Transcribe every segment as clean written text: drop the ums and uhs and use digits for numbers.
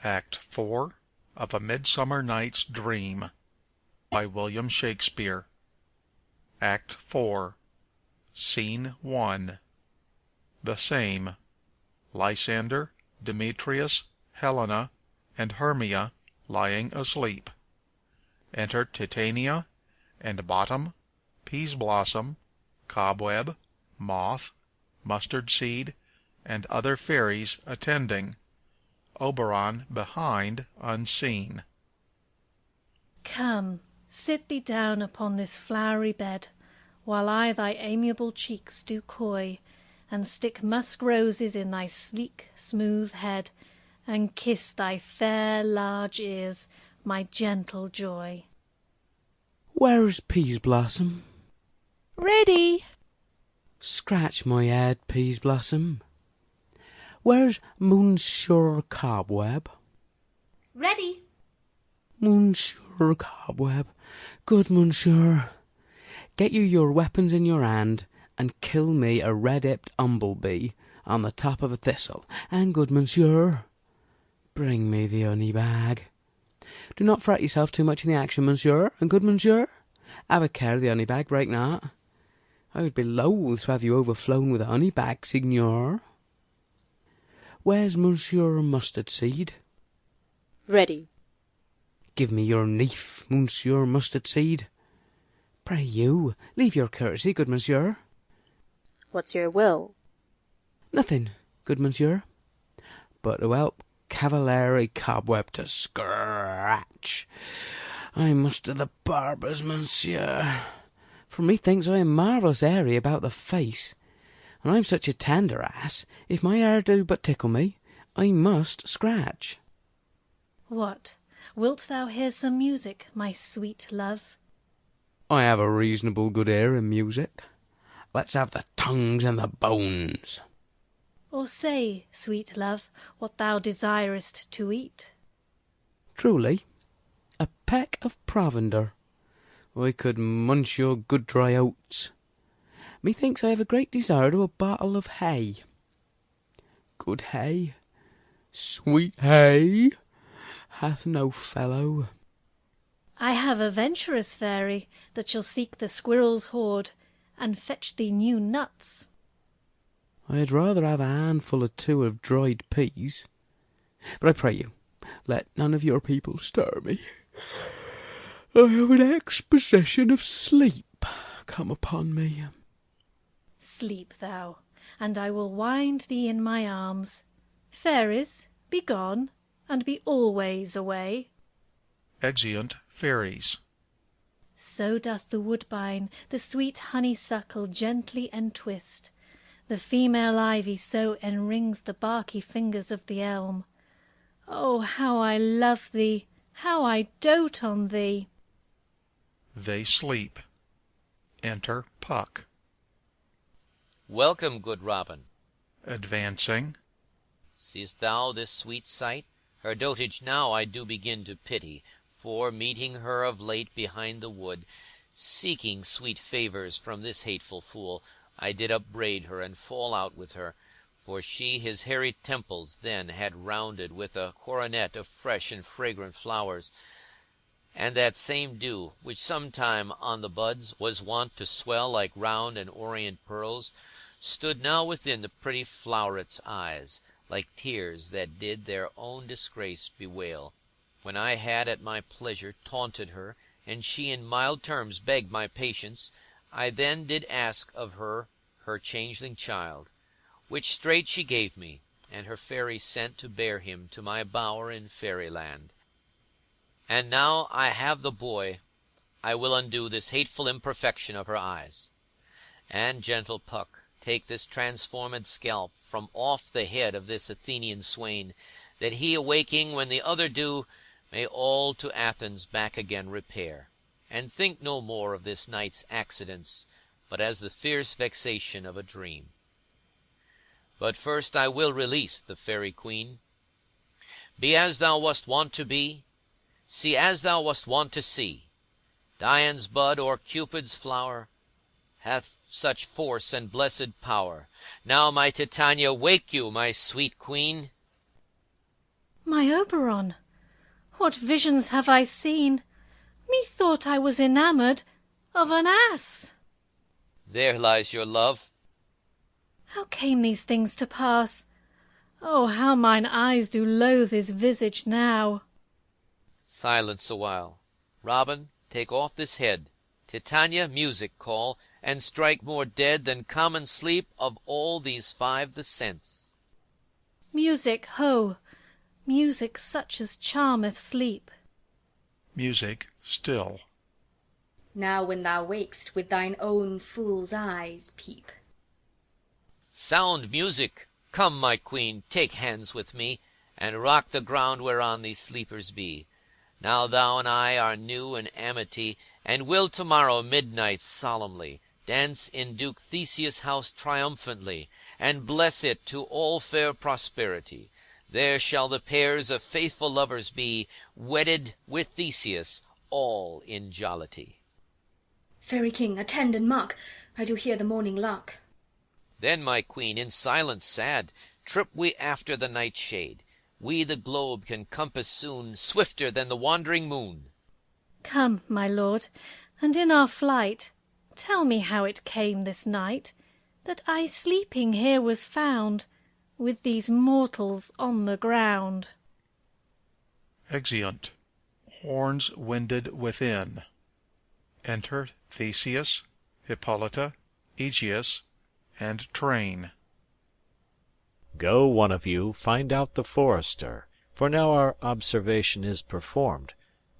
Act 4 of A Midsummer Night's Dream by William Shakespeare. Act 4, Scene 1. The same. Lysander, Demetrius, Helena, and Hermia lying asleep. Enter Titania and Bottom, Peaseblossom, Cobweb, Moth, Mustard Seed, and other fairies attending. Oberon behind, unseen. Come, sit thee down upon this flowery bed, while I thy amiable cheeks do coy, and stick musk roses in thy sleek smooth head, and kiss thy fair large ears, my gentle joy. Where's Peaseblossom? Ready. Scratch my head, Peaseblossom. Where's Monsieur Cobweb? Ready. Monsieur Cobweb, good Monsieur, get you your weapons in your hand, and kill me a red-hipped humble-bee on the top of a thistle, and good Monsieur, bring me the honey bag. Do not fret yourself too much in the action, Monsieur, and good Monsieur, have a care of the honey bag, break not. I would be loath to have you overflown with a honey bag, Signor. Where's Monsieur Mustard Seed? Ready. Give me your knife, Monsieur Mustard Seed. Pray you, leave your courtesy, good Monsieur. What's your will? Nothing, good Monsieur, but to help Cavaliere Cobweb to scratch. I muster the barbers, Monsieur, for methinks I am marvellous airy about the face, and I'm such a tender ass, if my hair do but tickle me, I must scratch. What, wilt thou hear some music, my sweet love? I have a reasonable good ear in music. Let's have the tongues and the bones. Or say, sweet love, what thou desirest to eat. Truly, a peck of provender. I could munch your good dry oats. Methinks I have a great desire to a bottle of hay. Good hay, sweet hay, hath no fellow. I have a venturous fairy that shall seek the squirrel's hoard, and fetch thee new nuts. I had rather have a handful or two of dried peas. But I pray you, let none of your people stir me. I have an exposition of sleep come upon me. Sleep thou, and I will wind thee in my arms. Fairies, be gone, and be always away. Exeunt fairies. So doth the woodbine the sweet honeysuckle gently entwist. The female ivy so enrings the barky fingers of the elm. Oh, how I love thee, how I dote on thee! They sleep. Enter Puck. Welcome, good Robin. Advancing. Seest thou this sweet sight? Her dotage now I do begin to pity, for, meeting her of late behind the wood, seeking sweet favours from this hateful fool, I did upbraid her and fall out with her, for she his hairy temples then had rounded with a coronet of fresh and fragrant flowers, and that same dew, which sometime on the buds was wont to swell like round and orient pearls, stood now within the pretty floweret's eyes, like tears that did their own disgrace bewail. When I had at my pleasure taunted her, and she in mild terms begged my patience, I then did ask of her her changeling child, which straight she gave me, and her fairy sent to bear him to my bower in fairyland. And now I have the boy, I will undo this hateful imperfection of her eyes. And, gentle Puck, take this transformed scalp from off the head of this Athenian swain, that he, awaking when the other do, may all to Athens back again repair, and think no more of this night's accidents, but as the fierce vexation of a dream. But first I will release the fairy queen. Be as thou wast wont to be, see as thou wast wont to see. Dian's bud or Cupid's flower hath such force and blessed power. Now, my Titania, wake you, my sweet queen. My Oberon, what visions have I seen! Methought I was enamoured of an ass. There lies your love. How came these things to pass? Oh, how mine eyes do loathe his visage now! Silence awhile. Robin, take off this head. Titania, music call, and strike more dead than common sleep of all these five the sense. Music, ho! Music such as charmeth sleep. Music still. Now when thou wakest, with thine own fool's eyes peep. Sound music! Come, my queen, take hands with me, and rock the ground whereon these sleepers be. Now thou and I are new in amity, and will tomorrow midnight solemnly dance in Duke Theseus' house triumphantly, and bless it to all fair prosperity. There shall the pairs of faithful lovers be, wedded with Theseus, all in jollity. Fairy king, attend and mark, I do hear the morning lark. Then, my queen, in silence sad, trip we after the nightshade. We the globe can compass soon, swifter than the wandering moon. Come, my lord, and in our flight tell me how it came this night that I sleeping here was found, with these mortals on the ground. Exeunt. Horns winded within. Enter Theseus, Hippolyta, Aegeus, and train. Go, one of you, find out the forester, for now our observation is performed,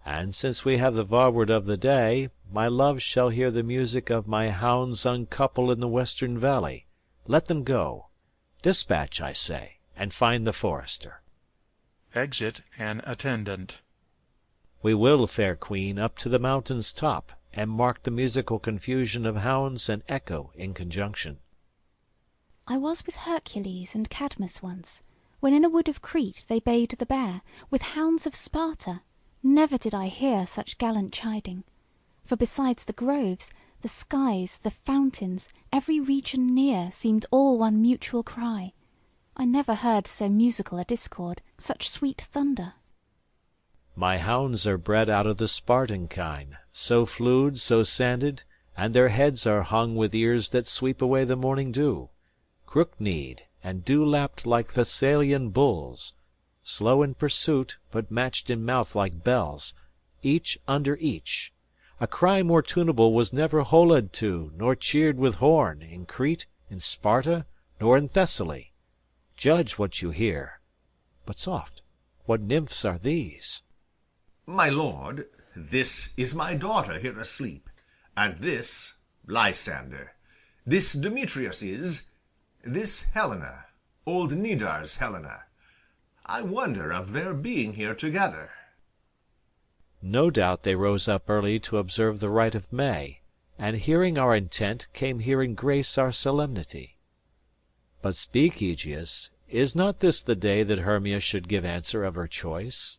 and since we have the varward of the day, my love shall hear the music of my hounds uncouple in the western valley. Let them go. Dispatch, I say, and find the forester. Exit an attendant. We will, fair queen, up to the mountain's top, and mark the musical confusion of hounds and echo in conjunction. I was with Hercules and Cadmus once, when in a wood of Crete they bayed the bear, with hounds of Sparta. Never did I hear such gallant chiding. For besides the groves, the skies, the fountains, every region near, seemed all one mutual cry. I never heard so musical a discord, such sweet thunder. My hounds are bred out of the Spartan kind, so flued, so sanded, and their heads are hung with ears that sweep away the morning dew, crook-kneed, and dew-lapped like Thessalian bulls, slow in pursuit, but matched in mouth like bells, each under each. A cry more tunable was never holloed to, nor cheered with horn, in Crete, in Sparta, nor in Thessaly. Judge what you hear. But soft, what nymphs are these? My lord, this is my daughter here asleep, and this Lysander. This Demetrius is, this Helena, old Nidar's Helena. I wonder of their being here together. No doubt they rose up early to observe the rite of May, and hearing our intent came here in grace our solemnity. But speak, Aegeus, is not this the day that Hermia should give answer of her choice?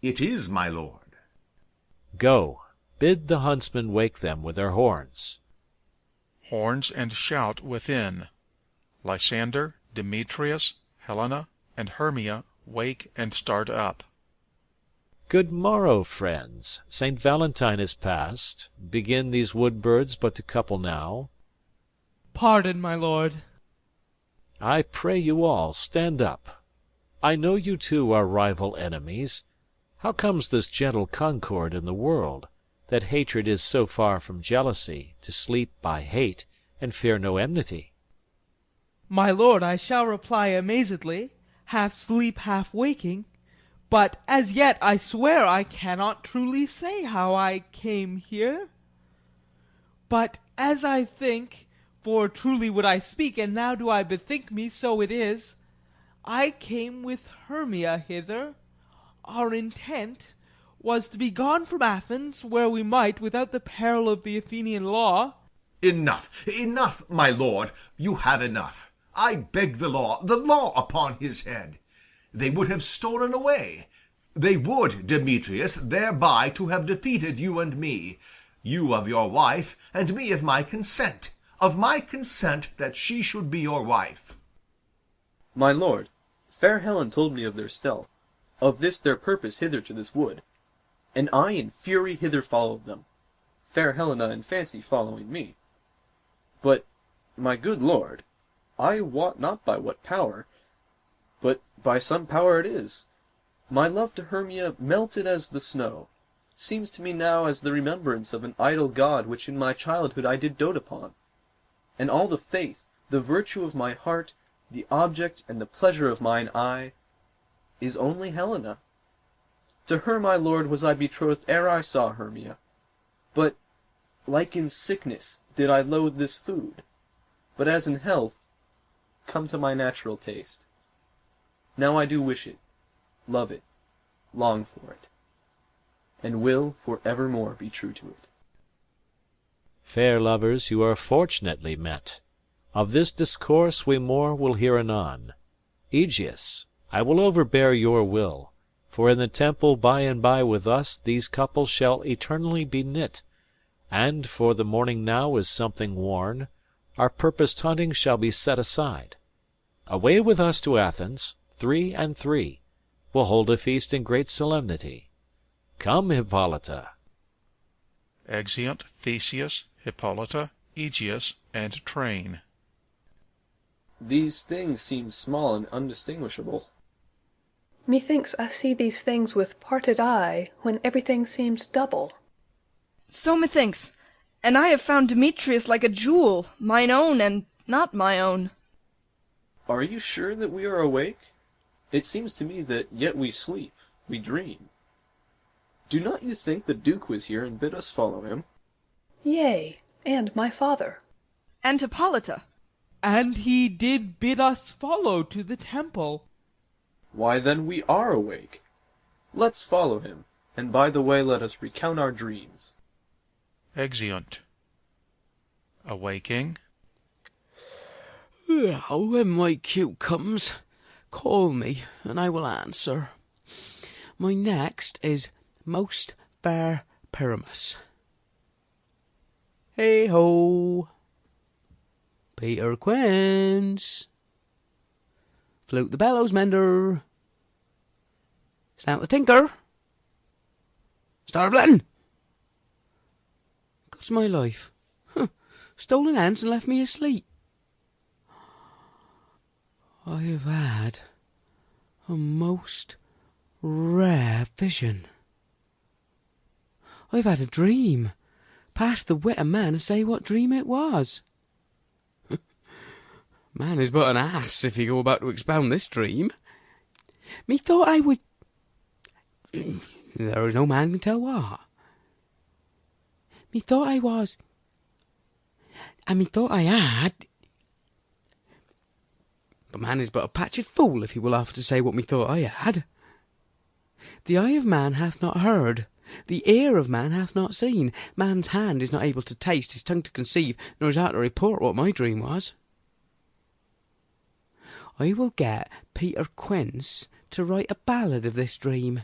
It is, my lord. Go, bid the huntsmen wake them with their horns. Horns and shout within. Lysander, Demetrius, Helena, and Hermia wake and start up. Good morrow, friends. St. Valentine is past. Begin these wood birds but to couple now. Pardon, my lord. I pray you all, stand up. I know you two are rival enemies. How comes this gentle concord in the world, that hatred is so far from jealousy, to sleep by hate, and fear no enmity? My lord, I shall reply amazedly, half sleep, half waking. But as yet I swear I cannot truly say how I came here. But as I think, for truly would I speak, and now do I bethink me, so it is, I came with Hermia hither. Our intent was to be gone from Athens, where we might, without the peril of the Athenian law. Enough, enough, my lord, you have enough. I beg the law upon his head. They would have stolen away. They would, Demetrius, thereby to have defeated you and me, you of your wife, and me of my consent that she should be your wife. My lord, fair Helen told me of their stealth, Of this their purpose hither to this wood, and I in fury hither followed them, fair Helena in fancy following me. But, my good lord, I wot not by what power, but by some power it is, my love to Hermia melted as the snow, seems to me now as the remembrance of an idle god which in my childhood I did dote upon, and all the faith, the virtue of my heart, the object and the pleasure of mine eye, is only Helena. To her, my lord, was I betrothed ere I saw Hermia, but, like in sickness, did I loathe this food, but as in health, come to my natural taste. Now I do wish it, love it, long for it, and will for evermore be true to it. Fair lovers, you are fortunately met. Of this discourse we more will hear anon. Aegeus, I will overbear your will, for in the temple by and by with us these couples shall eternally be knit, and, for the morning now is something worn, our purposed hunting shall be set aside. Away with us to Athens, 3 and 3. We'll hold a feast in great solemnity. Come, Hippolyta. Exeunt Theseus, Hippolyta, Aegeus, and train. These things seem small and undistinguishable. Methinks I see these things with parted eye, when everything seems double. So methinks, and I have found Demetrius like a jewel, mine own and not my own. Are you sure that we are awake? It seems to me that yet we sleep, we dream. Do not you think the Duke was here and bid us follow him? Yea, and my father. And Hippolyta. And he did bid us follow to the temple. Why, then we are awake. Let's follow him, and by the way let us recount our dreams. Exeunt. Awaking. Well, when my cue comes, call me, and I will answer. My next is Most Fair Pyramus. Hey-ho! Peter Quince. Flute the bellows mender. Snout the tinker. Starveling. God's my life. Stolen ants and left me asleep. I have had a most rare vision. I've had a dream, past the wit of man to say what dream it was. Man is but an ass if you go about to expound this dream. Methought I was... There is no man can tell what. Methought I was... And methought I had... But man is but a patched fool if he will offer to say what methought I had. The eye of man hath not heard, the ear of man hath not seen, man's hand is not able to taste, his tongue to conceive, nor his heart to report what my dream was. I will get Peter Quince to write a ballad of this dream.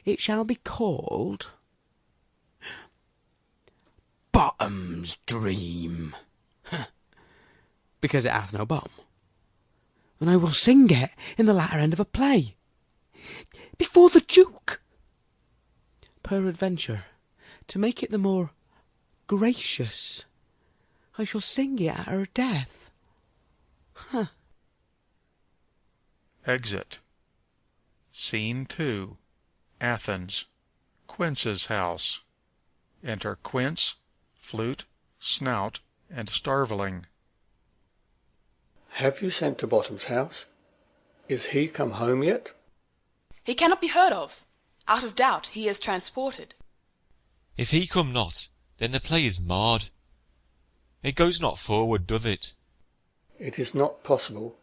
It shall be called Bottom's Dream, because it hath no bottom. And I will sing it in the latter end of a play, before the Duke. Peradventure, to make it the more gracious, I shall sing it at her death. Exit. Scene 2. Athens. Quince's house. Enter Quince, flute, snout, and starveling. Have you sent to Bottom's house? Is he come home yet? He cannot be heard of. Out of doubt he is transported. If he come not, then the play is marred. It goes not forward, doth it? It is not possible.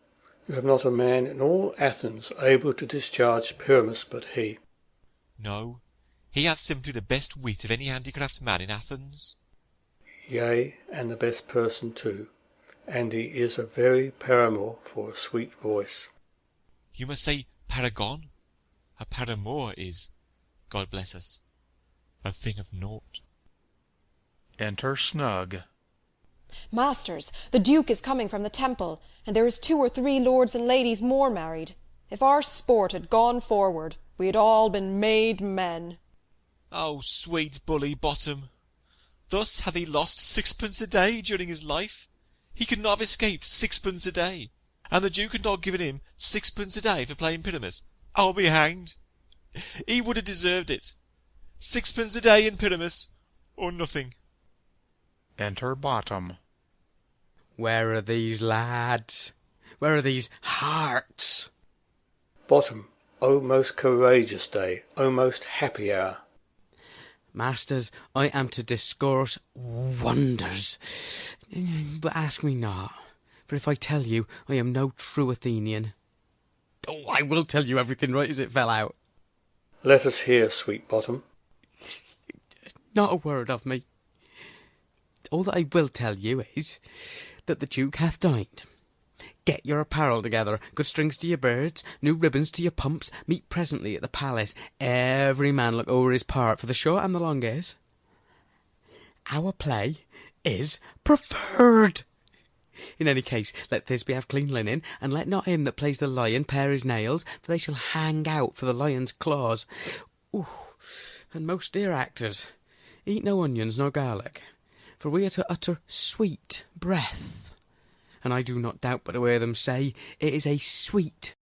You have not a man in all Athens able to discharge Pyramus but he. No, he hath simply the best wit of any handicraft man in Athens. Yea, and the best person too, and he is a very paramour for a sweet voice. You must say paragon. A paramour is, God bless us, a thing of naught. Enter Snug. Masters, the Duke is coming from the temple, and there is 2 or 3 lords and ladies more married. If our sport had gone forward, we had all been made men. Oh, sweet bully Bottom! Thus hath he lost sixpence a day during his life. He could not have escaped sixpence a day, and the Duke had not given him sixpence a day for playing Pyramus. I'll be hanged! He would have deserved it. Sixpence a day in Pyramus, or nothing. Enter Bottom. Where are these lads? Where are these hearts? Bottom, O most courageous day, O most happy hour. Masters, I am to discourse wonders. But ask me not, for if I tell you, I am no true Athenian. Oh, I will tell you everything right as it fell out. Let us hear, sweet Bottom. Not a word of me. All that I will tell you is that the Duke hath dined. Get your apparel together, good strings to your birds, new ribbons to your pumps, meet presently at the palace. Every man look over his part, for the short and the long is, our play is preferred. In any case, let Thisbe have clean linen, and let not him that plays the lion pare his nails, for they shall hang out for the lion's claws. Ooh, and most dear actors, eat no onions nor garlic, for we are to utter sweet breath. And I do not doubt but to hear them say, it is a sweet